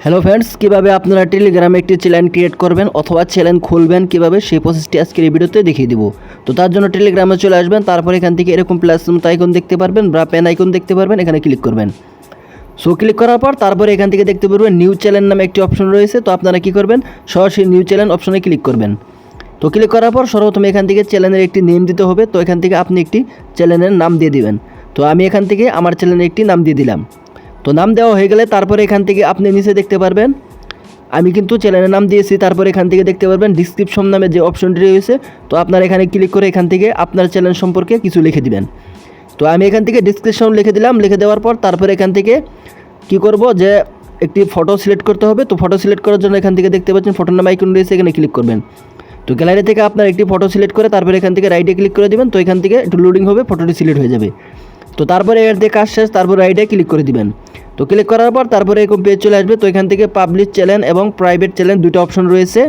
Hello friends, কীভাবে আপনারা টেলিগ্রামে একটি চ্যানেল ক্রিয়েট করবেন অথবা চ্যানেল খুলবেন কীভাবে সেই প্রসেসটি আজকের এই ভিডিওতে দেখিয়ে দিব। তো তার জন্য টেলিগ্রামে চলে আসবেন, তারপর এখান থেকে এরকম প্লাস মতো আইকন দেখতে পারবেন বা পেন আইকন দেখতে পারবেন, এখানে ক্লিক করবেন। সো ক্লিক করার পর তারপরে এখান থেকে দেখতে পারবেন নিউ চ্যানেল নামে একটি অপশন রয়েছে। তো আপনারা কী করবেন, সরাসরি নিউ চ্যানেল অপশনে ক্লিক করবেন। তো ক্লিক করার পর সর্বপ্রথমে এখান থেকে চ্যানেলের একটি নেম দিতে হবে। তো এখান থেকে আপনি একটি চ্যানেলের নাম দিয়ে দিবেন। তো আমি এখান থেকে আমার চ্যানেলের একটি নাম দিয়ে দিলাম। তো নাম দেওয়া হয়ে গেলে তারপরে এখান থেকে আপনি নিচে দেখতে পারবেন আমি কিন্তু চ্যানেলের নাম দিয়েছি। তারপর এখান থেকে দেখতে পারবেন ডিসক্রিপশন নামে যে অপশনটি রয়েছে। তো আপনারা এখানে ক্লিক করে এখান থেকে আপনার চ্যানেল সম্পর্কে কিছু লিখে দিবেন। তো আমি এখান থেকে ডিসক্রিপশন লিখে দিলাম। লিখে দেওয়ার পর তারপরে এখান থেকে কি করব যে একটি ফটো সিলেক্ট করতে হবে। তো ফটো সিলেক্ট করার জন্য এখান থেকে দেখতে পাচ্ছেন ফটোর নাম আইকন রয়েছে, এখানে ক্লিক করবেন। তো গ্যালারি থেকে আপনার একটি ফটো সিলেক্ট করে তারপরে এখান থেকে রাইটে ক্লিক করে দিবেন। তো এখান থেকে একটু লোডিং হবে, ফটোটি সিলেক্ট হয়ে যাবে। তো তারপরে এর দিয়ে কাজ শেষ, তারপর রাইটে ক্লিক করে দিবেন। তো ক্লিক করার পর তারপরে এরকম পেজ চলে আসবে। তো এখান থেকে পাবলিক চ্যানেল এবং প্রাইভেট চ্যানেল দুটো অপশন রয়েছে।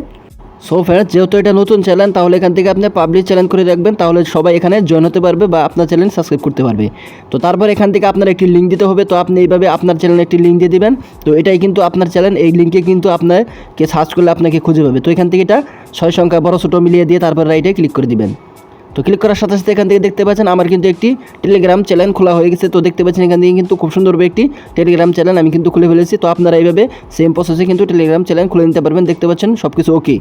সো ফ্রেন্ডস, যেহেতু এটা নতুন চ্যানেল তাহলে এখান থেকে আপনি পাবলিক চ্যানেল করে রাখবেন, তাহলে সবাই এখানে জয়েন হতে পারবে বা আপনার চ্যানেল সাবস্ক্রাইব করতে পারবে। তো তারপর এখান থেকে আপনার একটি লিঙ্ক দিতে হবে। তো আপনি এইভাবে আপনার চ্যানেলে একটি লিঙ্ক দিয়ে দিবেন। তো এটাই কিন্তু আপনার চ্যানেল, এই লিঙ্কে কিন্তু আপনাকে সার্চ করলে আপনাকে খুঁজে পাবে। তো এখান থেকে এটা 6 সংখ্যা বড় ছোটো মিলিয়ে দিয়ে তারপর রাইটে ক্লিক করে দিবেন। তো ক্লিক করার সাথে সাথে এখান থেকে দেখতে পাচ্ছেন আমার কিন্তু একটি টেলিগ্রাম চ্যানেল খোলা হয়ে গেছে। তো দেখতে পাচ্ছেন এখান থেকে কিন্তু খুব সুন্দরভাবে একটি টেলিগ্রাম চ্যানেল আমি কিন্তু খুলে ফেলেছি। তো আপনারা এইভাবে সেম প্রসেসে কিন্তু টেলিগ্রাম চ্যানেল খুলে নিতে পারবেন। দেখতে পাচ্ছেন সব কিছু ওকে।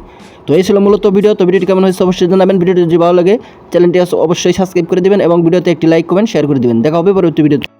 তো এই ছিল মূলত ভিডিও। তো ভিডিওটি কেমন হয়েছে অবশ্যই জানাবেন। ভিডিওটি যদি ভালো লাগে চ্যানেলটি অবশ্যই সাবস্ক্রাইব করে দেবেন এবং ভিডিওতে একটি লাইক কমেন্ট শেয়ার করে দেবেন। দেখা হবে পরবর্তী ভিডিওতে।